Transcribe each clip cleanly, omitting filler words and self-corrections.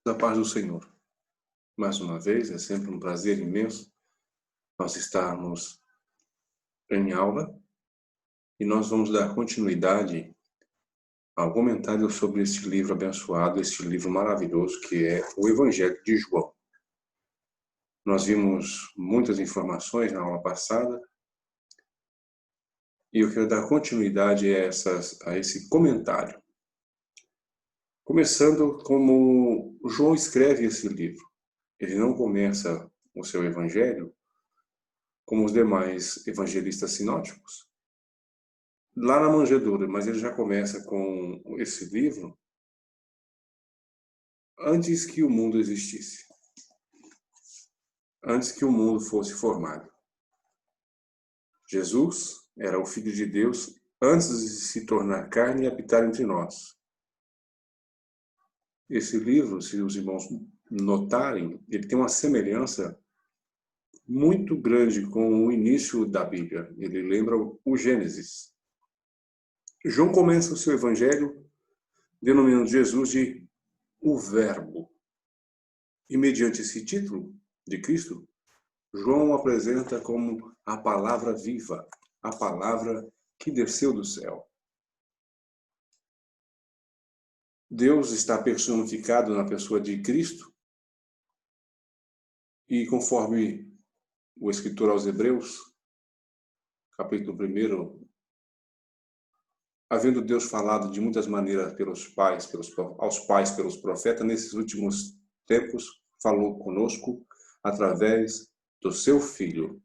Da paz do Senhor. Mais uma vez, é sempre um prazer imenso nós estarmos em aula e nós vamos dar continuidade ao comentário sobre este livro abençoado, este livro maravilhoso que é o Evangelho de João. Nós vimos muitas informações na aula passada e eu quero dar continuidade a esse comentário. Começando como João escreve esse livro. Ele não começa o seu evangelho como os demais evangelistas sinóticos, lá na manjedoura, mas ele já começa com esse livro antes que o mundo existisse, antes que o mundo fosse formado. Jesus era o Filho de Deus antes de se tornar carne e habitar entre nós. Esse livro, se os irmãos notarem, ele tem uma semelhança muito grande com o início da Bíblia. Ele lembra o Gênesis. João começa o seu evangelho denominando Jesus de o Verbo. E mediante esse título de Cristo, João o apresenta como a palavra viva, a palavra que desceu do céu. Deus está personificado na pessoa de Cristo e conforme o escritor aos Hebreus, capítulo 1, havendo Deus falado de muitas maneiras aos pais pelos profetas, nesses últimos tempos falou conosco através do seu Filho.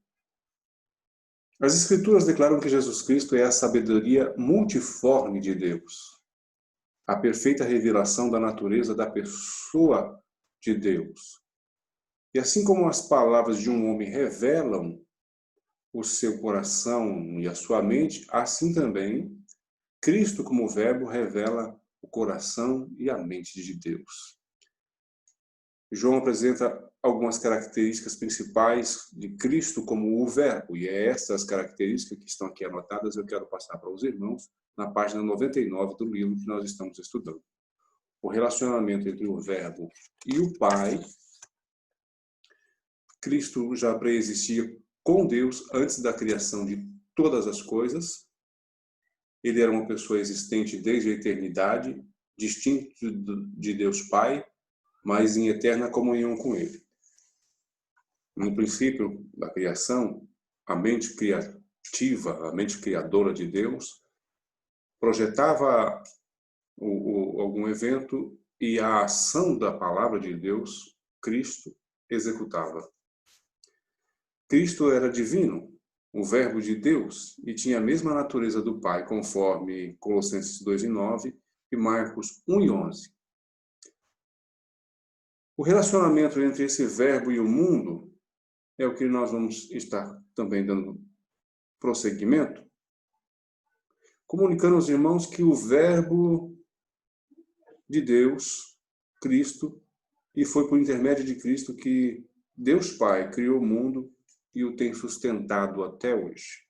As Escrituras declaram que Jesus Cristo é a sabedoria multiforme de Deus, a perfeita revelação da natureza da pessoa de Deus. E assim como as palavras de um homem revelam o seu coração e a sua mente, assim também Cristo, como Verbo, revela o coração e a mente de Deus. João apresenta algumas características principais de Cristo como o Verbo, e é essas características que estão aqui anotadas, eu quero passar para os irmãos na página 99 do livro que nós estamos estudando. O relacionamento entre o Verbo e o Pai. Cristo já preexistia com Deus antes da criação de todas as coisas. Ele era uma pessoa existente desde a eternidade, distinto de Deus Pai, mas em eterna comunhão com Ele. No princípio da criação, a mente criativa, a mente criadora de Deus, projetava algum evento e a ação da palavra de Deus, Cristo, executava. Cristo era divino, o Verbo de Deus, e tinha a mesma natureza do Pai, conforme Colossenses 2:9 e Marcos 1:11. O relacionamento entre esse Verbo e o mundo é o que nós vamos estar também dando prosseguimento, comunicando aos irmãos que o Verbo de Deus, Cristo, e foi por intermédio de Cristo que Deus Pai criou o mundo e o tem sustentado até hoje.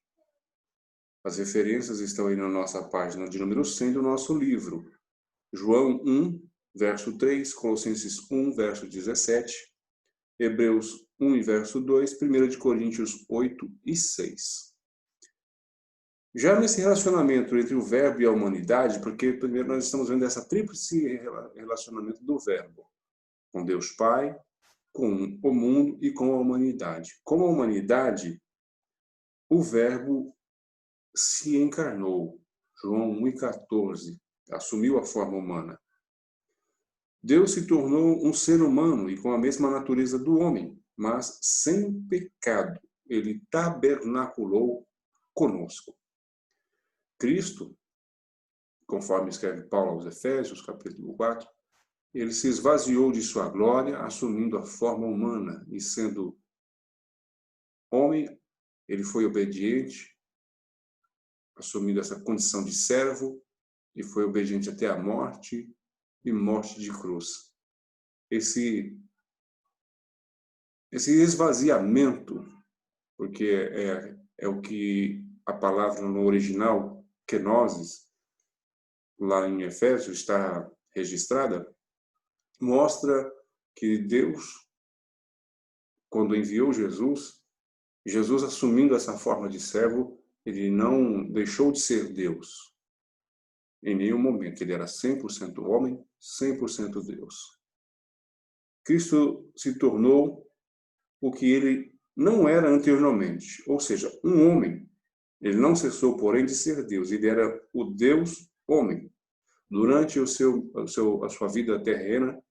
As referências estão aí na nossa página de número 100 do nosso livro. João 1, verso 3, Colossenses 1, verso 17, Hebreus 1 e verso 2, 1 de Coríntios 8 e 6. Já nesse relacionamento entre o Verbo e a humanidade, porque primeiro nós estamos vendo essa tríplice relacionamento do Verbo, com Deus Pai, com o mundo e com a humanidade. Com a humanidade, o Verbo se encarnou, João 1,14, assumiu a forma humana. Deus se tornou um ser humano e com a mesma natureza do homem, mas sem pecado. Ele tabernaculou conosco. Cristo, conforme escreve Paulo aos Efésios, capítulo 4, ele se esvaziou de sua glória, assumindo a forma humana e sendo homem, ele foi obediente, assumindo essa condição de servo, e foi obediente até a morte e morte de cruz. Esse esvaziamento, porque é o que a palavra no original, kenosis, lá em Efésios está registrada, mostra que Deus, quando enviou Jesus, Jesus assumindo essa forma de servo, ele não deixou de ser Deus. Em nenhum momento. Ele era 100% homem, 100% Deus. Cristo se tornou o que ele não era anteriormente, ou seja, um homem. Ele não cessou, porém, de ser Deus. Ele era o Deus homem. Durante a sua vida terrena,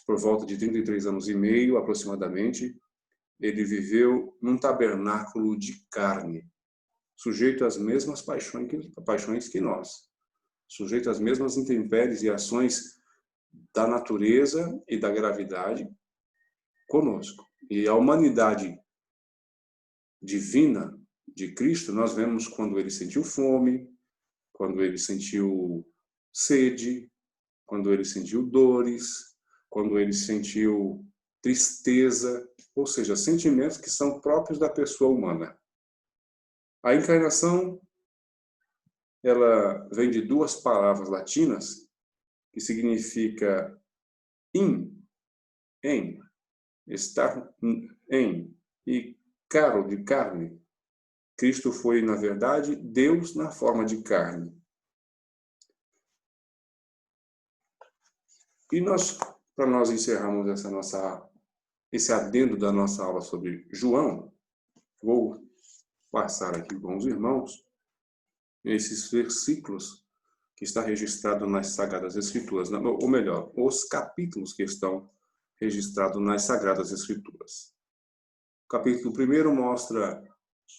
por volta de 33 anos e meio, aproximadamente, ele viveu num tabernáculo de carne, sujeito às mesmas paixões que nós, sujeito às mesmas intempéries e ações da natureza e da gravidade conosco. E a humanidade divina de Cristo, nós vemos quando ele sentiu fome, quando ele sentiu sede, quando ele sentiu dores, quando ele sentiu tristeza, ou seja, sentimentos que são próprios da pessoa humana. A encarnação, ela vem de duas palavras latinas que significa em, estar em, e caro, de carne. Cristo foi, na verdade, Deus na forma de carne. E para nós encerrarmos esse adendo da nossa aula sobre João, vou passar aqui com os irmãos esses versículos que está registrado nas Sagradas Escrituras, ou melhor, os capítulos que estão registrados nas Sagradas Escrituras. O capítulo 1 mostra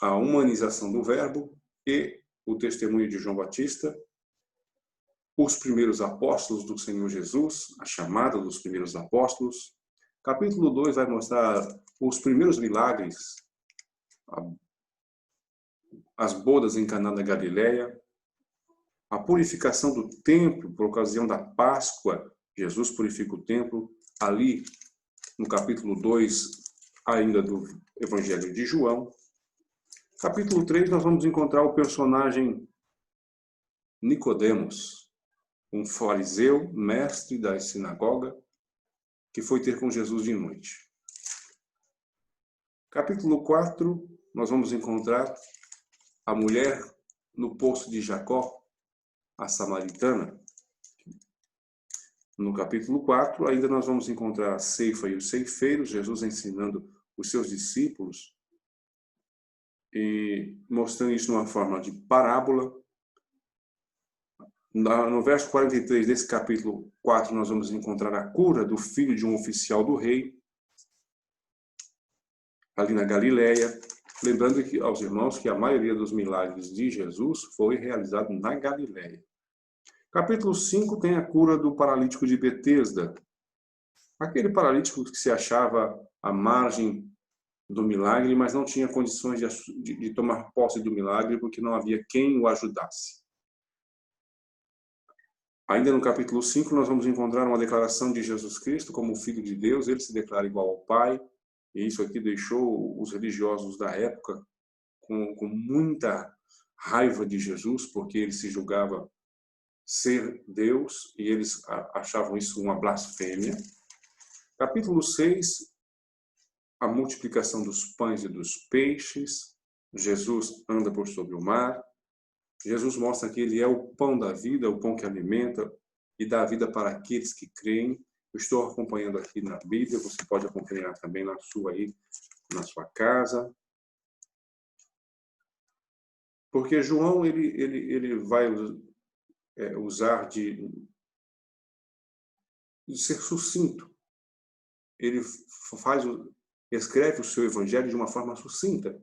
a humanização do Verbo e o testemunho de João Batista, os primeiros apóstolos do Senhor Jesus, a chamada dos primeiros apóstolos. Capítulo 2 vai mostrar os primeiros milagres, as bodas em Caná da Galileia, a purificação do templo por ocasião da Páscoa. Jesus purifica o templo, ali no capítulo 2, ainda do Evangelho de João. Capítulo 3, nós vamos encontrar o personagem Nicodemos, um fariseu, mestre da sinagoga, que foi ter com Jesus de noite. Capítulo 4, nós vamos encontrar a mulher no poço de Jacó, a samaritana. No capítulo 4, ainda nós vamos encontrar a ceifa e os ceifeiros, Jesus ensinando os seus discípulos e mostrando isso numa forma de parábola. No verso 43 desse capítulo 4, nós vamos encontrar a cura do filho de um oficial do rei, ali na Galileia. Lembrando aos irmãos que a maioria dos milagres de Jesus foi realizado na Galileia. Capítulo 5 tem a cura do paralítico de Betesda. Aquele paralítico que se achava à margem do milagre, mas não tinha condições de tomar posse do milagre porque não havia quem o ajudasse. Ainda no capítulo 5, nós vamos encontrar uma declaração de Jesus Cristo como Filho de Deus. Ele se declara igual ao Pai, e isso aqui deixou os religiosos da época com muita raiva de Jesus, porque ele se julgava ser Deus, e eles achavam isso uma blasfêmia. Capítulo 6, a multiplicação dos pães e dos peixes. Jesus anda por sobre o mar. Jesus mostra que ele é o pão da vida, o pão que alimenta e dá vida para aqueles que creem. Eu estou acompanhando aqui na Bíblia, você pode acompanhar também na sua casa. Porque João, ele vai usar de ser sucinto. Ele escreve o seu evangelho de uma forma sucinta,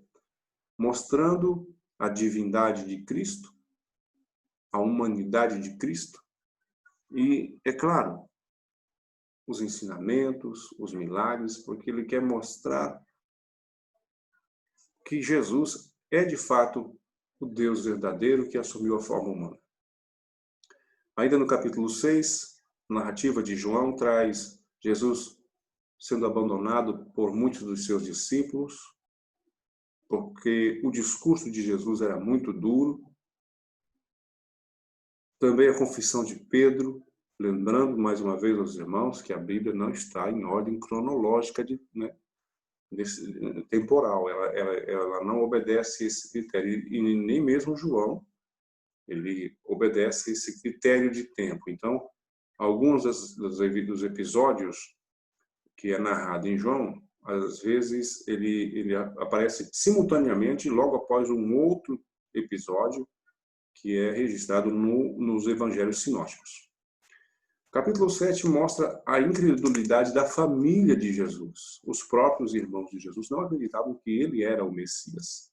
mostrando a divindade de Cristo, a humanidade de Cristo e, é claro, os ensinamentos, os milagres, porque ele quer mostrar que Jesus é, de fato, o Deus verdadeiro que assumiu a forma humana. Ainda no capítulo 6, a narrativa de João traz Jesus sendo abandonado por muitos dos seus discípulos, porque o discurso de Jesus era muito duro. Também a confissão de Pedro, Lembrando mais uma vez aos irmãos que a Bíblia não está em ordem cronológica temporal. Ela não obedece esse critério, e nem mesmo João, ele obedece esse critério de tempo. Então, alguns dos episódios que é narrado em João, às vezes ele aparece simultaneamente logo após um outro episódio que é registrado nos evangelhos sinóticos. Capítulo 7 mostra a incredulidade da família de Jesus. Os próprios irmãos de Jesus não acreditavam que ele era o Messias.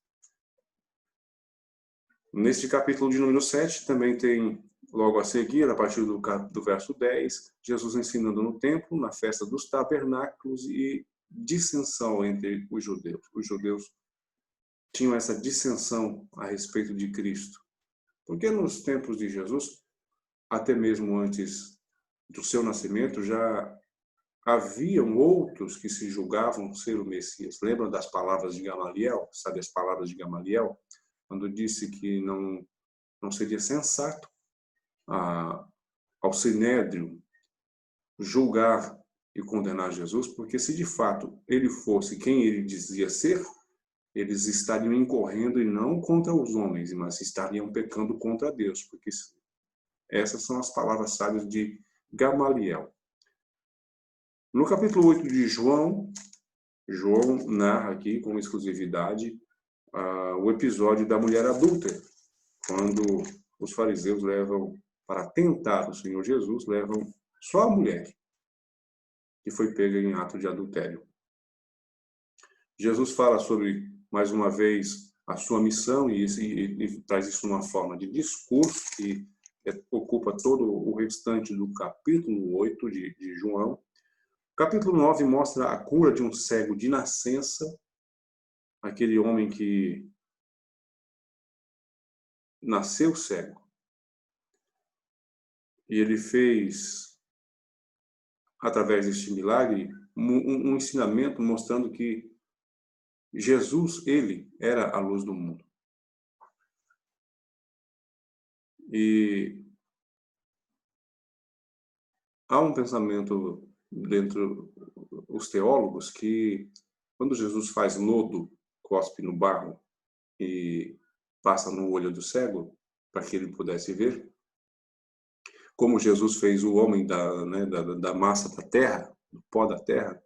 Neste capítulo de número 7 também tem, logo a seguir, a partir do verso 10, Jesus ensinando no templo, na festa dos tabernáculos, e dissensão entre os judeus. Os judeus tinham essa dissensão a respeito de Cristo. Porque nos tempos de Jesus, até mesmo antes do seu nascimento, já haviam outros que se julgavam ser o Messias. Lembram das palavras de Gamaliel? Sabe as palavras de Gamaliel? Quando disse que não seria sensato ao Sinédrio julgar e condenar Jesus, porque se de fato ele fosse quem ele dizia ser, eles estariam incorrendo e não contra os homens, mas estariam pecando contra Deus, porque essas são as palavras sábias de Gamaliel. No capítulo 8 de João, João narra aqui com exclusividade o episódio da mulher adúltera, quando os fariseus levam, para tentar o Senhor Jesus, levam só a mulher que foi pega em ato de adultério. Jesus fala sobre, mais uma vez, a sua missão e traz isso numa forma de discurso que ocupa todo o restante do capítulo 8 de João. O capítulo 9 mostra a cura de um cego de nascença, aquele homem que nasceu cego. E ele fez, através deste milagre, um ensinamento mostrando que Jesus, ele era a luz do mundo. E há um pensamento dentro dos teólogos que quando Jesus faz lodo, cospe no barro e passa no olho do cego para que ele pudesse ver, como Jesus fez o homem da massa da terra, do pó da terra,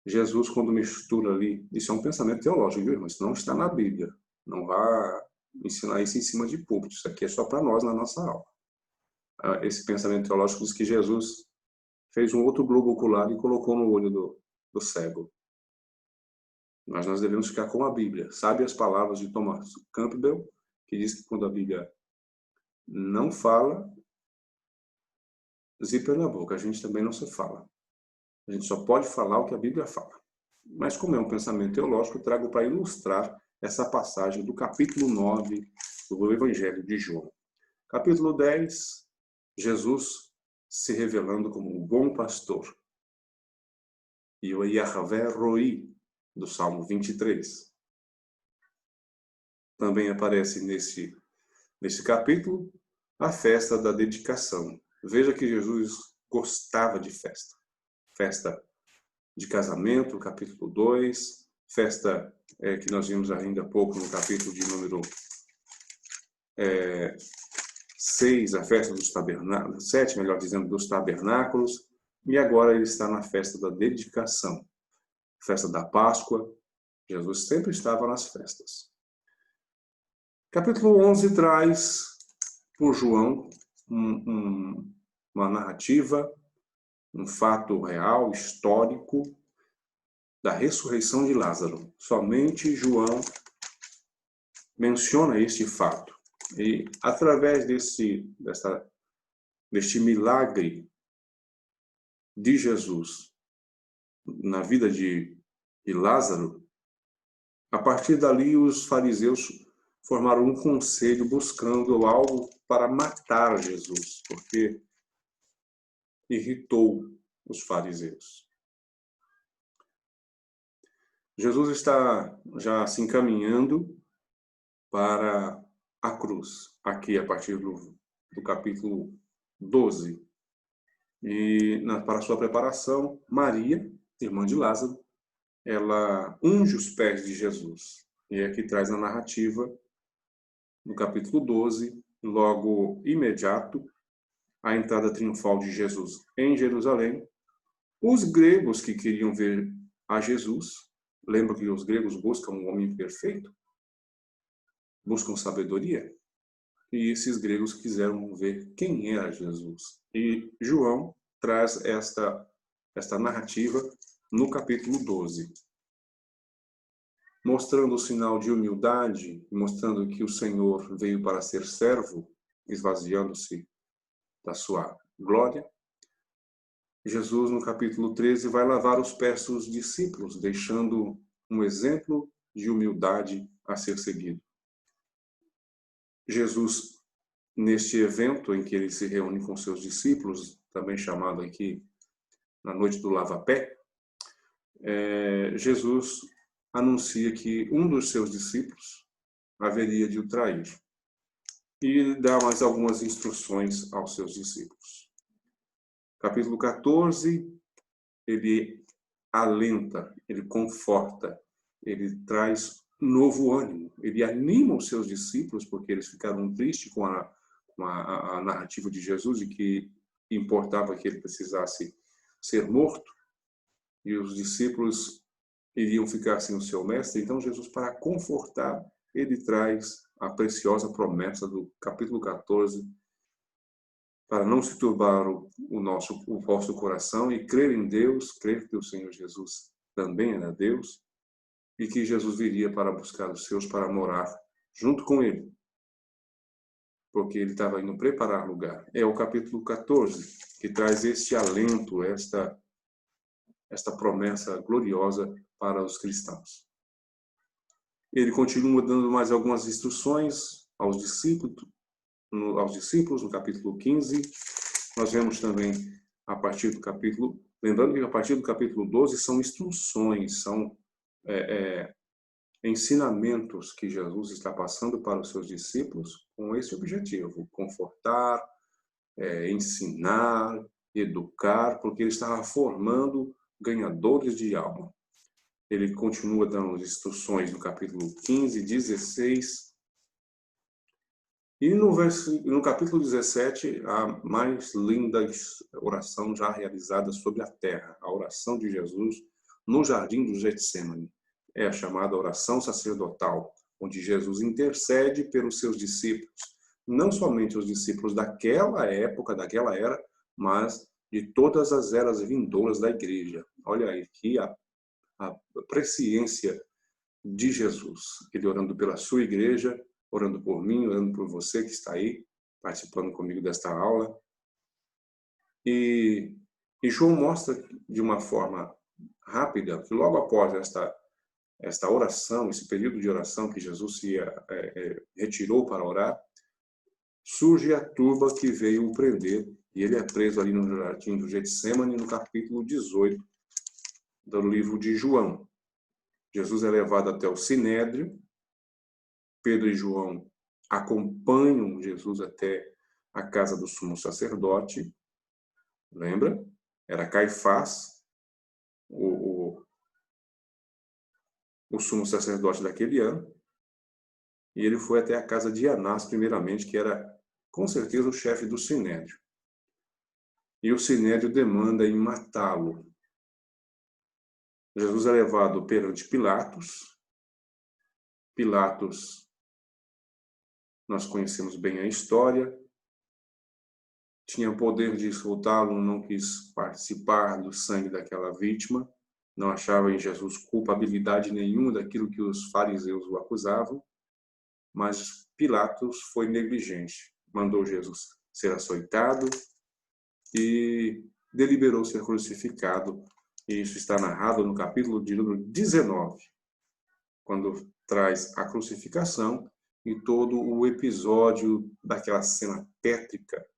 Jesus, quando mistura ali, isso é um pensamento teológico, viu, irmão? Isso não está na Bíblia. Não vá ensinar isso em cima de púlpito. Isso aqui é só para nós na nossa aula. Esse pensamento teológico diz que Jesus fez um outro globo ocular e colocou no olho do cego. Mas nós devemos ficar com a Bíblia. Sabe as palavras de Thomas Campbell, que diz que quando a Bíblia não fala, zíper na boca. A gente também não se fala. A gente só pode falar o que a Bíblia fala. Mas como é um pensamento teológico, eu trago para ilustrar essa passagem do capítulo 9 do Evangelho de João. Capítulo 10, Jesus se revelando como um bom pastor. E o Yahvé Roi, do Salmo 23. Também aparece nesse capítulo a festa da dedicação. Veja que Jesus gostava de festa. Festa de casamento, capítulo 2. Festa que nós vimos ainda há pouco no capítulo de número 6, a festa dos tabernáculos, 7, melhor dizendo, dos tabernáculos. E agora ele está na festa da dedicação. Festa da Páscoa. Jesus sempre estava nas festas. Capítulo 11 traz, por João, uma narrativa, um fato real, histórico, da ressurreição de Lázaro. Somente João menciona este fato. E, através deste milagre de Jesus na vida de Lázaro, a partir dali os fariseus formaram um conselho buscando algo para matar Jesus, porque irritou os fariseus. Jesus está já se encaminhando para a cruz, aqui a partir do capítulo 12. E para sua preparação, Maria, irmã de Lázaro, ela unge os pés de Jesus. E aqui traz a narrativa, no capítulo 12, logo imediato, a entrada triunfal de Jesus em Jerusalém. Os gregos que queriam ver a Jesus, lembra que os gregos buscam um homem perfeito? Buscam sabedoria? E esses gregos quiseram ver quem era Jesus. E João traz esta narrativa no capítulo 12, mostrando o sinal de humildade, mostrando que o Senhor veio para ser servo, esvaziando-se da sua glória. Jesus, no capítulo 13, vai lavar os pés dos discípulos, deixando um exemplo de humildade a ser seguido. Jesus, neste evento em que ele se reúne com seus discípulos, também chamado aqui na noite do lava-pé, Jesus anuncia que um dos seus discípulos haveria de o trair. E dá mais algumas instruções aos seus discípulos. Capítulo 14, ele alenta, ele conforta, ele traz novo ânimo, ele anima os seus discípulos, porque eles ficaram tristes com a narrativa de Jesus, de que importava que ele precisasse ser morto, e os discípulos iriam ficar sem o seu mestre. Então Jesus, para confortar, ele traz a preciosa promessa do capítulo 14, para não se turbar o vosso coração e crer em Deus, crer que o Senhor Jesus também era Deus, e que Jesus viria para buscar os seus para morar junto com ele, porque ele estava indo preparar lugar. É o capítulo 14 que traz este alento, esta promessa gloriosa para os cristãos. Ele continua dando mais algumas instruções aos discípulos no capítulo 15. Nós vemos também a partir do capítulo, lembrando que a partir do capítulo 12 são instruções, são ensinamentos que Jesus está passando para os seus discípulos com esse objetivo: confortar, ensinar, educar, porque ele estava formando ganhadores de alma. Ele continua dando instruções no capítulo 15, 16. E no capítulo 17, a mais linda oração já realizada sobre a terra, a oração de Jesus no jardim do Getsêmani. É a chamada oração sacerdotal, onde Jesus intercede pelos seus discípulos, não somente os discípulos daquela época, daquela era, mas de todas as eras vindouras da igreja. Olha aí que a presciência de Jesus, ele orando pela sua igreja, orando por mim, orando por você que está aí, participando comigo desta aula. E João mostra de uma forma rápida que logo após esta oração, esse período de oração que Jesus se retirou para orar, surge a turba que veio o prender, e ele é preso ali no jardim do Getsêmani, no capítulo 18 do livro de João. Jesus é levado até o Sinédrio. Pedro e João acompanham Jesus até a casa do sumo sacerdote. Lembra? Era Caifás, o sumo sacerdote daquele ano. E ele foi até a casa de Anás, primeiramente, que era, com certeza, o chefe do Sinédrio. E o Sinédrio demanda em matá-lo. Jesus é levado perante Pilatos. Pilatos, nós conhecemos bem a história, tinha o poder de soltá-lo, não quis participar do sangue daquela vítima, não achava em Jesus culpabilidade nenhuma daquilo que os fariseus o acusavam, mas Pilatos foi negligente, mandou Jesus ser açoitado e deliberou ser crucificado. E isso está narrado no capítulo de número 19, quando traz a crucificação e todo o episódio daquela cena tétrica,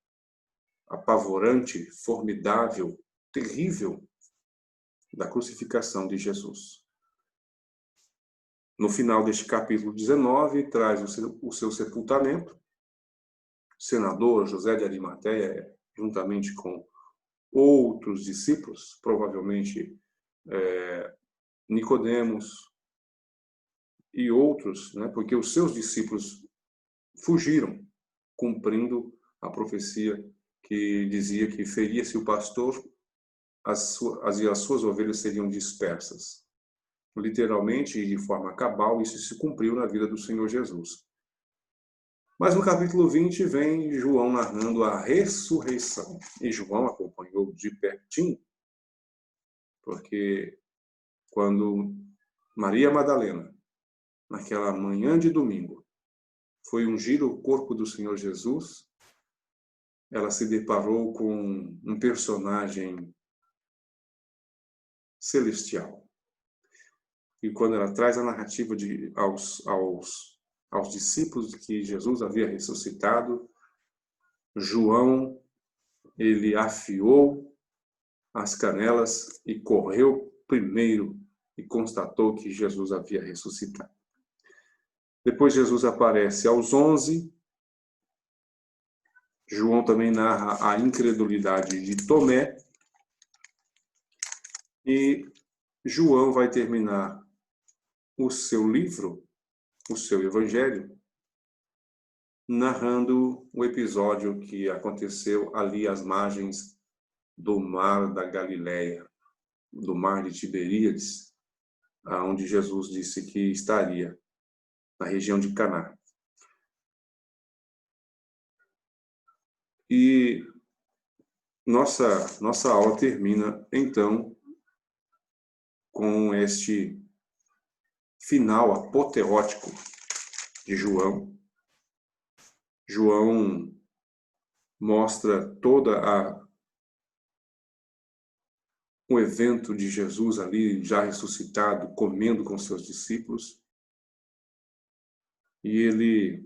apavorante, formidável, terrível da crucificação de Jesus. No final deste capítulo 19, traz o seu sepultamento. O senador José de Arimateia, juntamente com outros discípulos, provavelmente Nicodemos e outros, né, porque os seus discípulos fugiram, cumprindo a profecia que dizia que feria-se o pastor, as suas ovelhas seriam dispersas. Literalmente e de forma cabal, isso se cumpriu na vida do Senhor Jesus. Mas no capítulo 20 vem João narrando a ressurreição. E João acompanhou de pertinho, porque quando Maria Madalena, naquela manhã de domingo, foi ungir o corpo do Senhor Jesus, ela se deparou com um personagem celestial. E quando ela traz a narrativa aos discípulos de que Jesus havia ressuscitado, João, ele afiou as canelas e correu primeiro e constatou que Jesus havia ressuscitado. Depois Jesus aparece aos 11. João também narra a incredulidade de Tomé. E João vai terminar o seu livro, o seu evangelho, narrando o episódio que aconteceu ali às margens do mar da Galileia, do mar de Tiberíades, onde Jesus disse que estaria, na região de Caná. E nossa aula termina, então, com este final apoteótico de João. João mostra o evento de Jesus ali, já ressuscitado, comendo com seus discípulos. E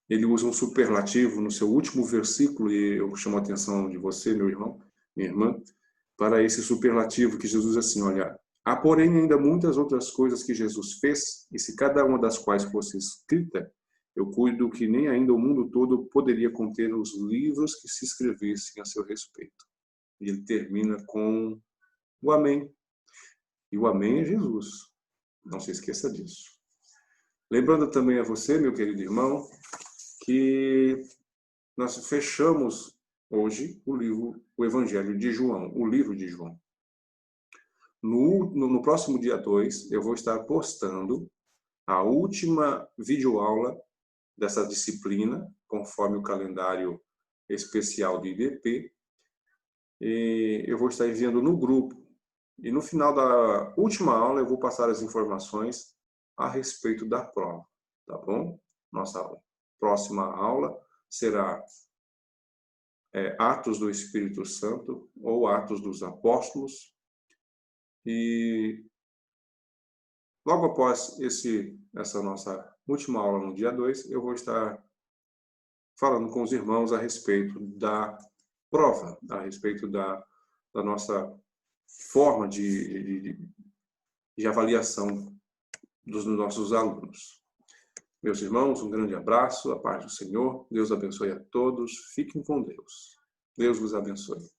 ele usa um superlativo no seu último versículo, e eu chamo a atenção de você, meu irmão, minha irmã, para esse superlativo que Jesus diz assim, olha, há porém ainda muitas outras coisas que Jesus fez, e se cada uma das quais fosse escrita, eu cuido que nem ainda o mundo todo poderia conter os livros que se escrevessem a seu respeito. E ele termina com o amém. E o amém é Jesus. Não se esqueça disso. Lembrando também a você, meu querido irmão, que nós fechamos hoje o Evangelho de João, o livro de João. No próximo dia 2, eu vou estar postando a última videoaula dessa disciplina, conforme o calendário especial de IDP. E eu vou estar enviando no grupo. E no final da última aula, eu vou passar as informações a respeito da prova, tá bom? Nossa próxima aula será Atos do Espírito Santo ou Atos dos Apóstolos. E logo após essa nossa última aula no dia 2, eu vou estar falando com os irmãos a respeito da prova, a respeito da nossa forma de avaliação dos nossos alunos. Meus irmãos, um grande abraço, a paz do Senhor, Deus abençoe a todos, fiquem com Deus. Deus vos abençoe.